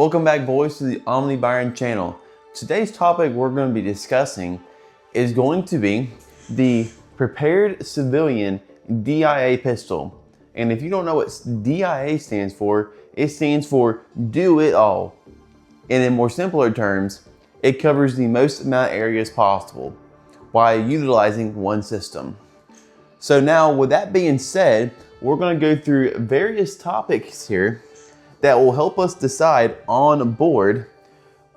Welcome back, boys, to the OMNI-BYRON channel. Today's topic we're going to be discussing is going to be the Prepared Civilian DIA pistol. And if you don't know what DIA stands for, it stands for Do It All. And in more simpler terms, it covers the most amount of areas possible while utilizing one system. So now, with that being said, we're going to go through various topics here that will help us decide on board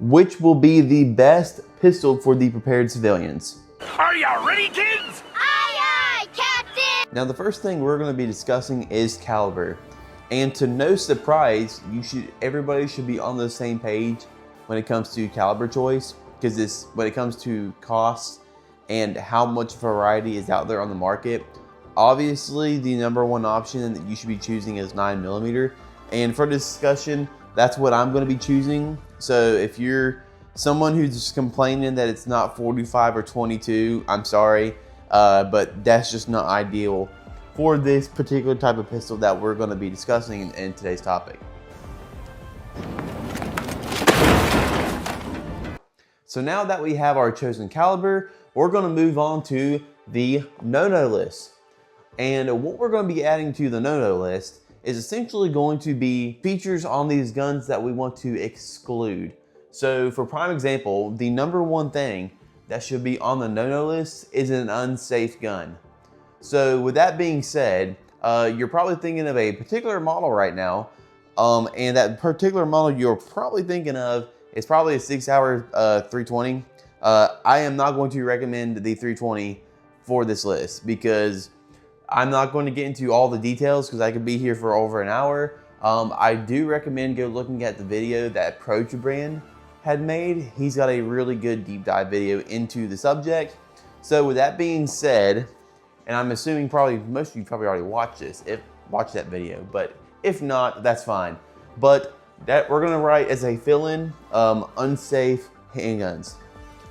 which will be the best pistol for the prepared civilians. Are you ready, kids? Aye, aye, Captain! Now, the first thing we're going to be discussing is caliber. And to no surprise, everybody should be on the same page when it comes to caliber choice, because when it comes to costs and how much variety is out there on the market, obviously the number one option that you should be choosing is 9mm. And for discussion, that's what I'm going to be choosing. So if you're someone who's just complaining that it's not 45 or 22, I'm sorry, but that's just not ideal for this particular type of pistol that we're going to be discussing in today's topic. So now that we have our chosen caliber, we're going to move on to the no-no list. And what we're going to be adding to the no-no list is essentially going to be features on these guns that we want to exclude. So for prime example, the number one thing that should be on the no-no list is an unsafe gun. So with that being said, you're probably thinking of a particular model right now, and that particular model you're probably thinking of is probably a 6-hour 320. I am not going to recommend the 320 for this list because I'm not going to get into all the details because I could be here for over an hour. I do recommend go looking at the video that Brand had made. He's got a really good deep dive video into the subject. So with that being said, and I'm assuming probably most of you probably already watched that video, but if not, that's fine. But that we're gonna write as a fill-in, unsafe handguns.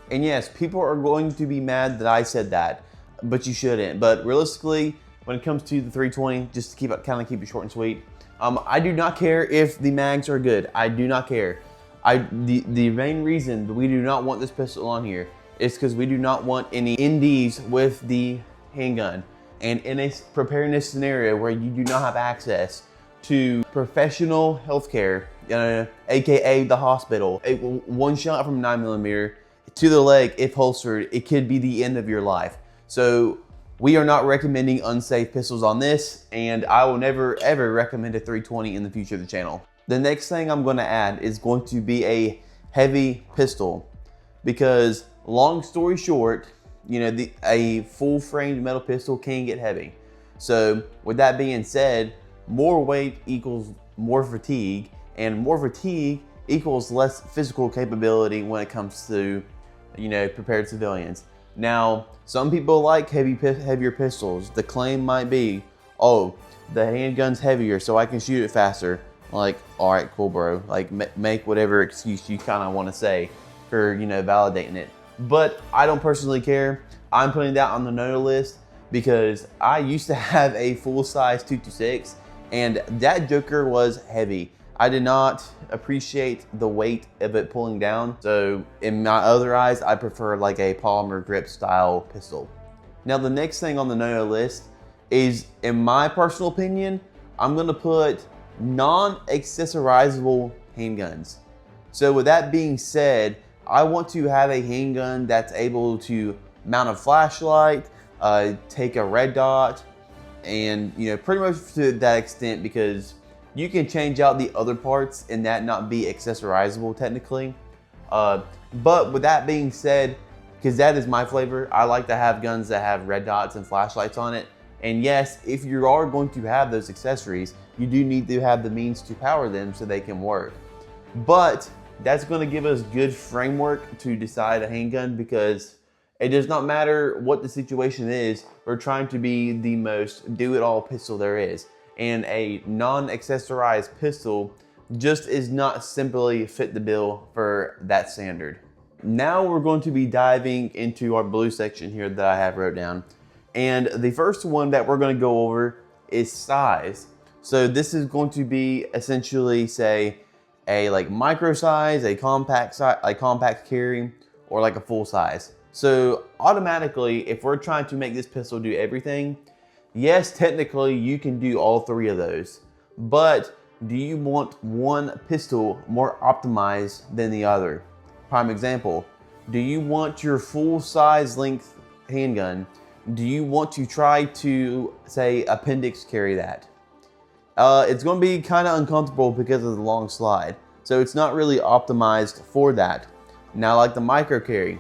And yes, people are going to be mad that I said that, but you shouldn't. But realistically, when it comes to the 320, just to kind of keep it short and sweet, I do not care if the mags are good. I do not care. The main reason we do not want this pistol on here is because we do not want any NDs with the handgun. And in a preparedness scenario where you do not have access to professional healthcare, aka the hospital, one shot from 9mm to the leg, if holstered, it could be the end of your life. So we are not recommending unsafe pistols on this, and I will never ever recommend a 320 in the future of the channel. The next thing I'm going to add is going to be a heavy pistol, because long story short, a full framed metal pistol can get heavy. So with that being said, more weight equals more fatigue, and more fatigue equals less physical capability when it comes to prepared civilians. Now, some people like heavier pistols. The claim might be, oh, the handgun's heavier so I can shoot it faster. Like, all right, cool, bro. Like, make whatever excuse you kind of want to say for, validating it. But I don't personally care. I'm putting that on the no list because I used to have a full-size 226, and that joker was heavy. I did not appreciate the weight of it pulling down. So in my other eyes, I prefer like a polymer grip style pistol. Now, the next thing on the no-no list is, in my personal opinion, I'm gonna put non-accessorizable handguns. So with that being said, I want to have a handgun that's able to mount a flashlight, take a red dot, and pretty much to that extent, because you can change out the other parts and that not be accessorizable technically. But with that being said, because that is my flavor, I like to have guns that have red dots and flashlights on it. And yes, if you are going to have those accessories, you do need to have the means to power them so they can work. But that's going to give us good framework to decide a handgun, because it does not matter what the situation is. We're trying to be the most do-it-all pistol there is. And a non-accessorized pistol just is not simply fit the bill for that standard. Now we're going to be diving into our blue section here that I have wrote down. And the first one that we're going to go over is size. So this is going to be essentially, say, a like micro size, a compact size, like compact carry, or like a full size. So automatically, if we're trying to make this pistol do everything, yes, technically you can do all three of those, but do you want one pistol more optimized than the other? Prime example, do you want your full size length handgun? Do you want to try to, say, appendix carry that? It's going to be kind of uncomfortable because of the long slide. So it's not really optimized for that. Now, like the micro carry,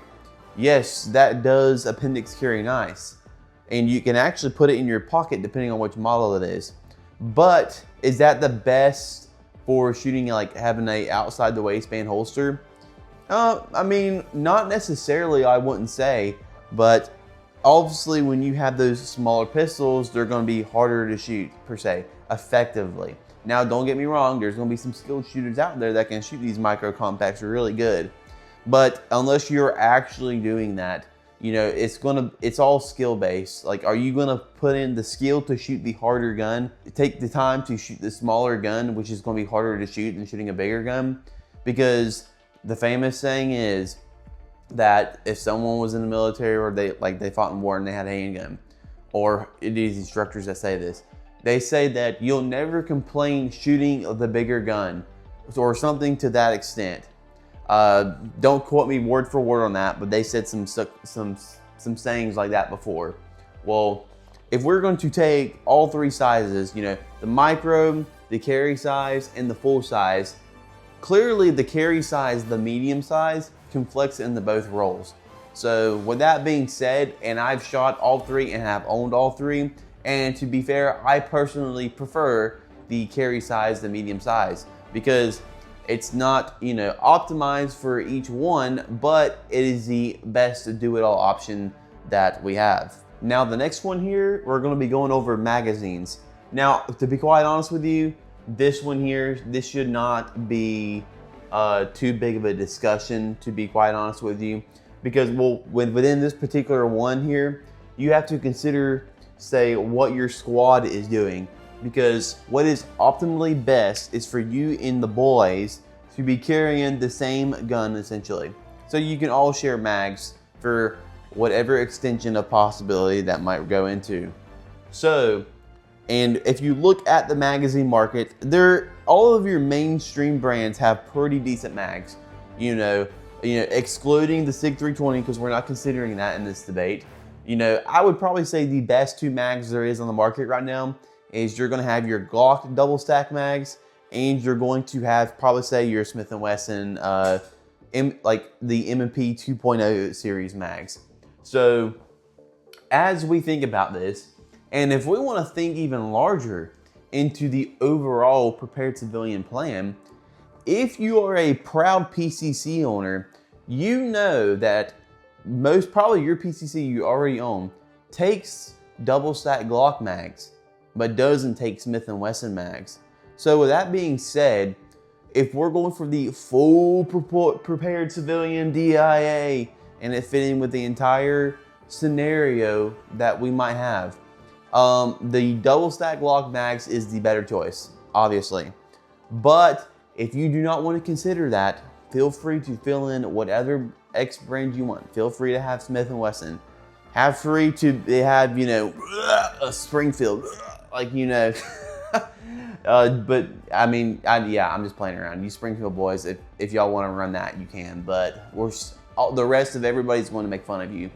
yes, that does appendix carry nice. And you can actually put it in your pocket depending on which model it is. But is that the best for shooting, like having a outside the waistband holster? I mean, not necessarily, I wouldn't say, but obviously when you have those smaller pistols, they're going to be harder to shoot per se, effectively. Now, don't get me wrong, there's going to be some skilled shooters out there that can shoot these micro compacts really good. But unless you're actually doing that, you know, it's all skill based. Like, are you gonna put in the skill to shoot the harder gun? Take the time to shoot the smaller gun, which is gonna be harder to shoot than shooting a bigger gun? Because the famous saying is that if someone was in the military or they fought in war and they had a handgun, or it is instructors that say this, they say that you'll never complain shooting the bigger gun or something to that extent. Don't quote me word for word on that, but they said some sayings like that before. Well, if we're going to take all three sizes, you know, the micro, the carry size, and the full size, clearly the carry size, the medium size, can flex into both roles. So with that being said, and I've shot all three and have owned all three, and to be fair, I personally prefer the carry size, the medium size, because it's not, you know, optimized for each one, but it is the best do-it-all option that we have. Now, the next one here, we're going to be going over magazines. Now, to be quite honest with you, this one here, this should not be too big of a discussion, to be quite honest with you, because well, within this particular one here, you have to consider, say, what your squad is doing. Because what is optimally best is for you and the boys to be carrying the same gun essentially. So you can all share mags for whatever extension of possibility that might go into. So, and if you look at the magazine market, all of your mainstream brands have pretty decent mags. You know, excluding the SIG 320 because we're not considering that in this debate. You know, I would probably say the best two mags there is on the market right now is you're going to have your Glock double stack mags, and you're going to have probably say your Smith & Wesson like the M&P 2.0 series mags. So as we think about this, and if we want to think even larger into the overall prepared civilian plan, if you are a proud PCC owner, you know that most probably your PCC you already own takes double stack Glock mags, but doesn't take Smith & Wesson mags. So with that being said, if we're going for the full prepared civilian DIA and it fit in with the entire scenario that we might have, the double stack Glock mags is the better choice, obviously. But if you do not want to consider that, feel free to fill in whatever X brand you want. Feel free to have Smith & Wesson. Have free to have, you know, a Springfield, like, you know. But I mean, yeah, I'm just playing around. You Springfield boys, if y'all want to run that, you can. But the rest of everybody's going to make fun of you.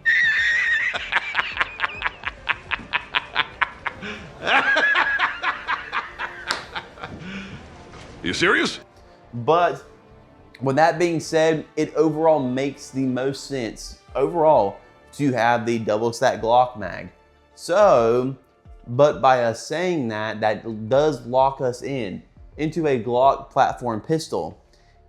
You serious? But with that being said, it overall makes the most sense overall to have the double stack Glock mag. So, but by us saying that, that does lock us into a Glock platform pistol.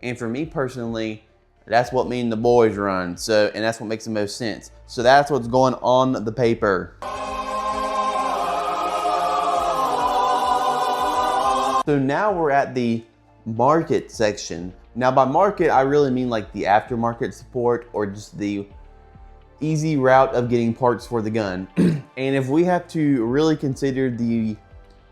And for me personally, that's what me and the boys run. So, and that's what makes the most sense. So that's what's going on the paper. So now we're at the market section. Now by market, I really mean like the aftermarket support or just the easy route of getting parts for the gun. And if we have to really consider the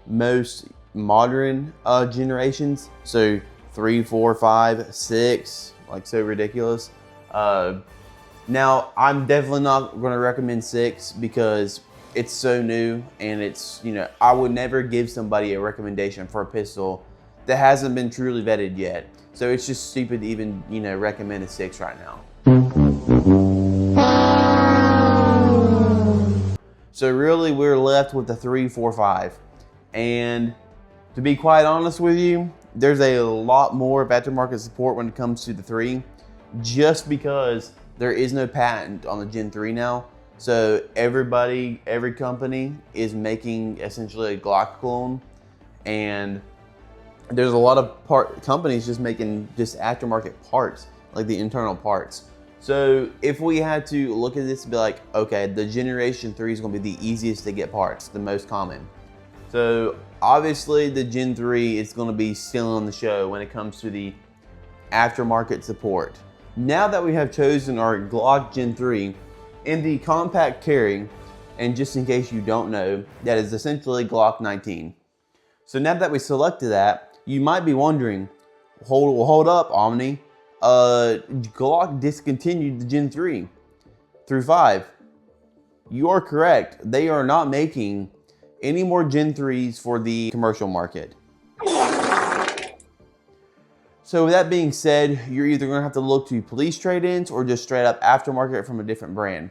most modern generations, so 3, 4, 5, 6, like so ridiculous. Now, I'm definitely not going to recommend 6 because it's so new and it's, you know, I would never give somebody a recommendation for a pistol that hasn't been truly vetted yet. So it's just stupid to even, you know, recommend a 6 right now. So really we're left with the 3, 4, 5. And to be quite honest with you, there's a lot more of aftermarket support when it comes to the 3, just because there is no patent on the Gen 3 now. So every company is making essentially a Glock clone, and there's a lot of companies just making just aftermarket parts, like the internal parts. So if we had to look at this and be like, okay, the Generation 3 is gonna be the easiest to get parts, the most common. So obviously the Gen 3 is gonna be still on the show when it comes to the aftermarket support. Now that we have chosen our Glock Gen 3 in the compact carry, and just in case you don't know, that is essentially Glock 19. So now that we selected that, you might be wondering, hold up, Omni. Glock discontinued the Gen 3 through 5. You are correct. They are not making any more Gen 3s for the commercial market. So with that being said, you're either gonna have to look to police trade-ins or just straight up aftermarket from a different brand.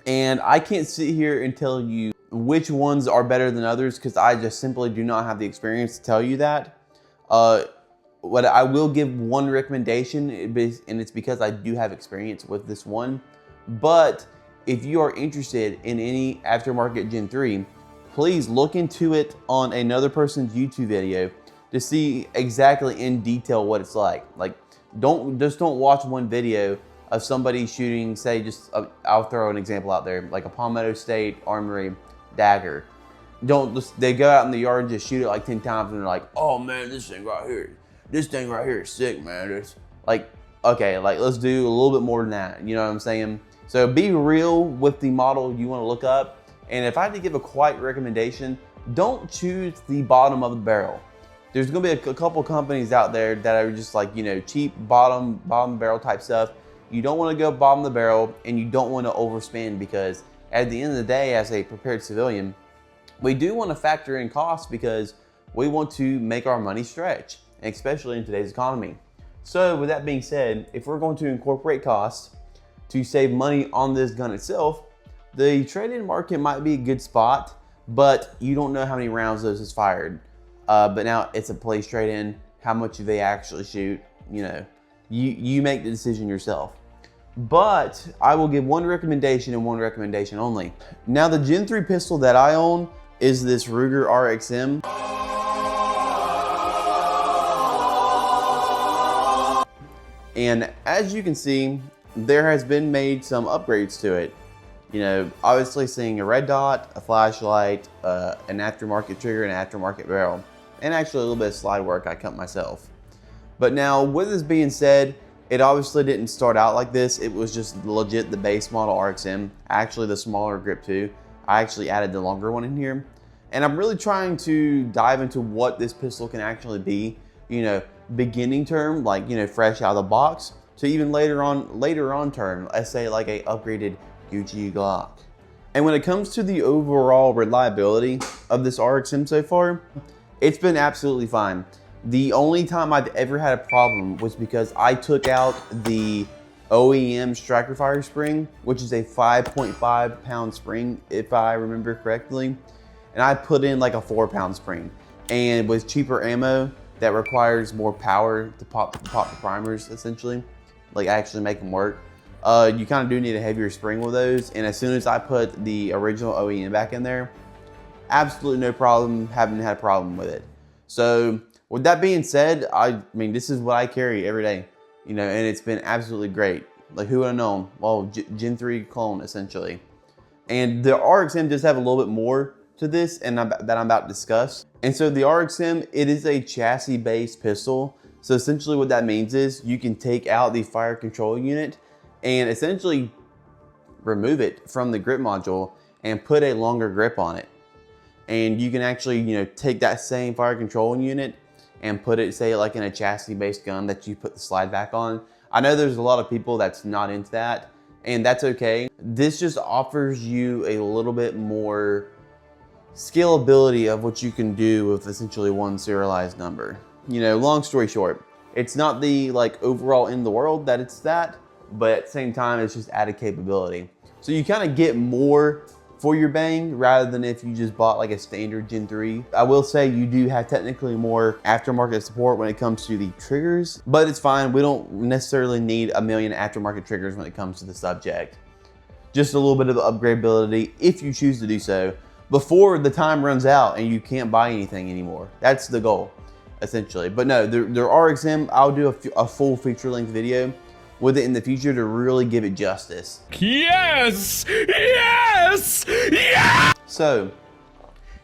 And I can't sit here and tell you which ones are better than others because I just simply do not have the experience to tell you that. What I will give one recommendation, and it's because I do have experience with this one. But if you are interested in any aftermarket Gen 3, please look into it on another person's YouTube video to see exactly in detail what it's like. Like, don't watch one video of somebody shooting, say, I'll throw an example out there, like a Palmetto State Armory dagger. They go out in the yard and just shoot it like 10 times and they're like, oh man, this thing right here is sick, man. It's like, okay, like let's do a little bit more than that. You know what I'm saying? So be real with the model you want to look up. And if I had to give a quiet recommendation, don't choose the bottom of the barrel. There's gonna be a couple companies out there that are just like, you know, cheap bottom barrel type stuff. You don't want to go bottom of the barrel, and you don't want to overspend, because at the end of the day, as a prepared civilian, we do want to factor in costs because we want to make our money stretch, especially in today's economy. So with that being said, if we're going to incorporate costs to save money on this gun itself, the trade-in market might be a good spot, but you don't know how many rounds those is fired. But now it's a police trade-in. How much do they actually shoot? You know, you make the decision yourself. But I will give one recommendation and one recommendation only. Now the Gen 3 pistol that I own is this Ruger RXM. And as you can see, there has been made some upgrades to it. You know, obviously seeing a red dot, a flashlight, an aftermarket trigger, and an aftermarket barrel. And actually a little bit of slide work I cut myself. But now, with this being said, it obviously didn't start out like this. It was just legit the base model RXM, actually the smaller grip too. I actually added the longer one in here. And I'm really trying to dive into what this pistol can actually be, you know, beginning term, like, you know, fresh out of the box, to even later on term, let's say like a upgraded Gucci Glock. And when it comes to the overall reliability of this RXM so far, it's been absolutely fine. The only time I've ever had a problem was because I took out the OEM striker fire spring, which is a 5.5 pound spring, if I remember correctly. And I put in like a 4 pound spring. And with cheaper ammo that requires more power to pop the primers, essentially, like actually make them work, you kind of do need a heavier spring with those. And as soon as I put the original OEM back in there, absolutely no problem, haven't had a problem with it. So with that being said, I mean, this is what I carry every day, you know, and it's been absolutely great. Like, who would have known? Well, Gen 3 clone, essentially. And the RXM does have a little bit more to this and that I'm about to discuss. And so the RXM, it is a chassis-based pistol. So essentially what that means is you can take out the fire control unit and essentially remove it from the grip module and put a longer grip on it. And you can actually, you know, take that same fire control unit and put it, say, like in a chassis-based gun that you put the slide back on. I know there's a lot of people that's not into that, and that's okay. This just offers you a little bit more scalability of what you can do with essentially one serialized number. You know, long story short, it's not the like overall end of the world that it's that, but at the same time, it's just added capability. So you kind of get more for your bang rather than if you just bought like a standard Gen 3. I will say you do have technically more aftermarket support when it comes to the triggers, but it's fine. We don't necessarily need a million aftermarket triggers when it comes to the subject. Just a little bit of upgradability if you choose to do so before the time runs out and you can't buy anything anymore. That's the goal, essentially. But no, there are exams. I'll do a full feature-length video with it in the future to really give it justice. Yes! Yes! Yes! So,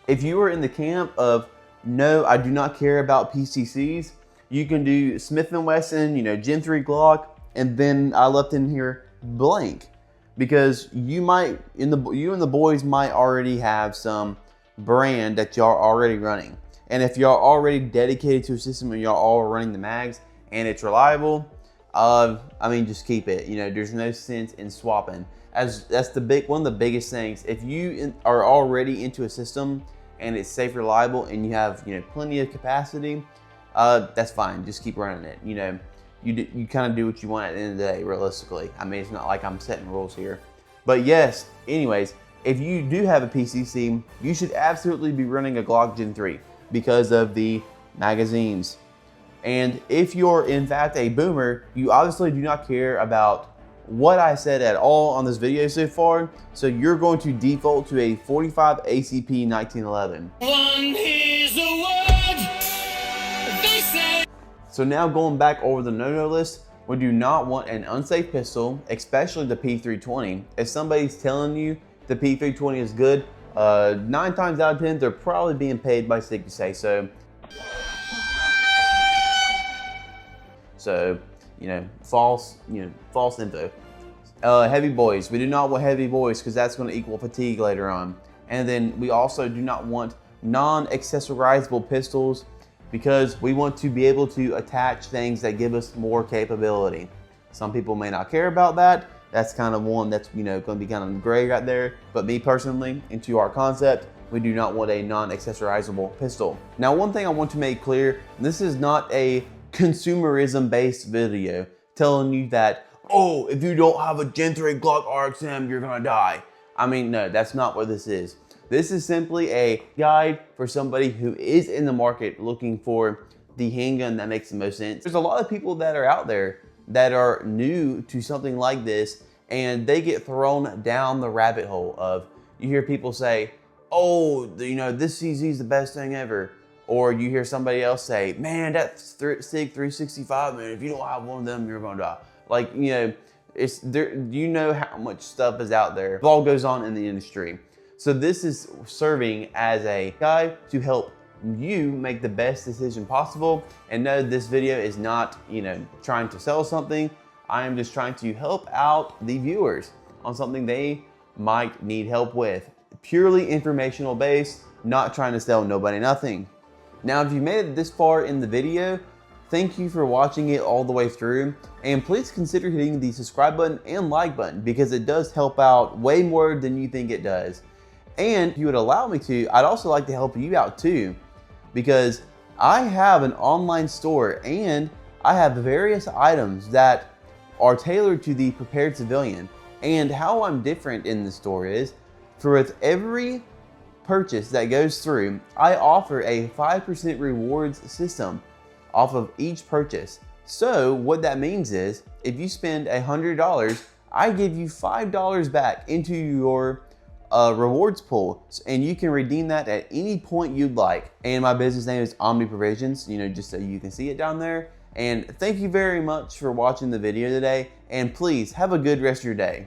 if you are in the camp of, no, I do not care about PCCs, you can do Smith & Wesson, you know, Gen 3 Glock, and then I left in here blank. Because you might, you and the boys might already have some brand that y'all are already running. And if y'all already dedicated to a system and y'all all running the mags and it's reliable, I mean, just keep it. You know, there's no sense in swapping. That's one of the biggest things. If you are already into a system and it's safe, reliable, and you have, you know, plenty of capacity, that's fine. Just keep running it. You know, you kind of do what you want at the end of the day, realistically. I mean, it's not like I'm setting rules here. But yes, anyways, if you do have a PCC, you should absolutely be running a Glock Gen 3 because of the magazines. And if you're in fact a boomer, you obviously do not care about what I said at all on this video so far. So you're going to default to a 45 ACP 1911. So now going back over the no-no list, we do not want an unsafe pistol, especially the P320. If somebody's telling you the P320 is good, 9 times out of 10, they're probably being paid by SIG to say so. So, you know, false info. Heavy boys, we do not want heavy boys because that's going to equal fatigue later on. And then we also do not want non-accessorizable pistols because we want to be able to attach things that give us more capability. Some people may not care about that. That's kind of one that's, you know, going to be kind of gray right there. But me personally, into our concept, we do not want a non-accessorizable pistol. Now, one thing I want to make clear, this is not a consumerism-based video telling you that, oh, if you don't have a Gen 3 Glock RXM, you're gonna die. I mean, no, that's not what this is. This is simply a guide for somebody who is in the market looking for the handgun that makes the most sense. There's a lot of people that are out there that are new to something like this, and they get thrown down the rabbit hole of, you hear people say, oh, you know, this CZ is the best thing ever. Or you hear somebody else say, man, that SIG 365, man, if you don't have one of them, you're gonna die. Like, you know, it's there. You know how much stuff is out there. It all goes on in the industry. So this is serving as a guide to help you make the best decision possible. And no, this video is not, you know, trying to sell something. I am just trying to help out the viewers on something they might need help with. Purely informational based, not trying to sell nobody nothing. Now, if you made it this far in the video, thank you for watching it all the way through. And please consider hitting the subscribe button and like button because it does help out way more than you think it does. And if you would allow me to, I'd also like to help you out too, because I have an online store and I have various items that are tailored to the prepared civilian. And how I'm different in the store is, for with every purchase that goes through, I offer a 5% rewards system off of each purchase. So what that means is, if you spend $100, I give you $5 back into your rewards pool, and you can redeem that at any point you'd like. And my business name is Omni Provisions, you know, just so you can see it down there. And thank you very much for watching the video today, and please have a good rest of your day.